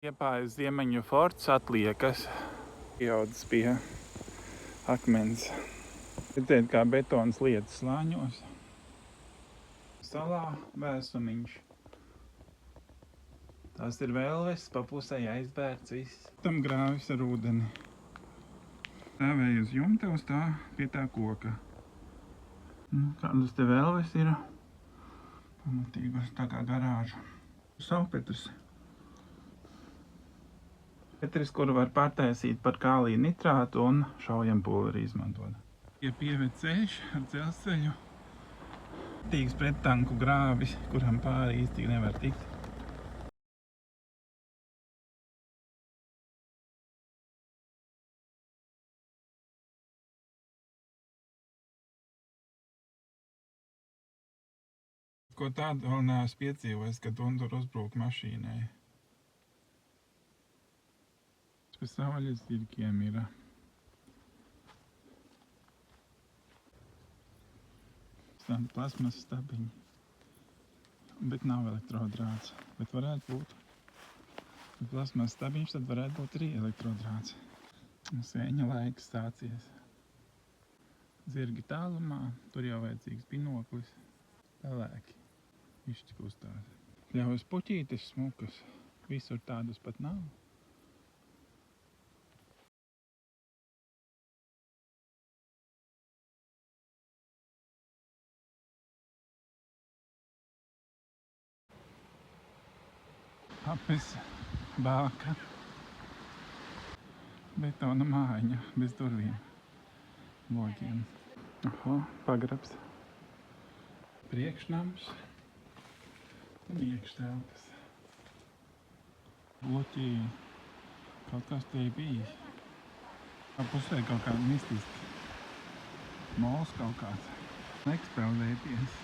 Liepājas Ziemeņu forts atliekas pieaudzis pie akmens. Redzēt, kā betons lietas slāņos. Salā vēsumiņš. Tās ir vēlves, pa pusē aizbērts viss. Tam grāvis ar ūdeni. Stāvēja uz jumta, uz tā pie tā koka. Kādas te vēlves ir. Pamatīgas tā kā garāža. Salpetus. Petris, kuru var pārtaisīt par kālija nitrātu un šaujampulveri izmantot. Ja pieved ceļš ar dzelzceļu, tīgs prettanku grāvis, kuram pāri īsti nevar tikt. Ko tādu vēl neesmu piedzīvojis, kad Undur uzbrūk mašīnai. Pēc savaļas zirgiem ir. Tāda plasmas stabiņa. Bet nav elektrodrāts. Bet varētu būt. Ja plasmas stabiņš, tad varētu būt arī elektrodrāts. Sēņa laiks sācies. Zirgi tālumā. Tur jau vajadzīgs binoklis. Pelēki. Višķi kustās. Ļaus puķītes smukas. Visur tādus pat nav. Apes, bāka, betona mājiņa bez durvīm, logiem. Oho, pagrabs, priekšnams un iekštelpas. Bloķī kaut kas te bijis. Pusē kaut kāda mistiska mols kaut kāds. Ekspeldēties.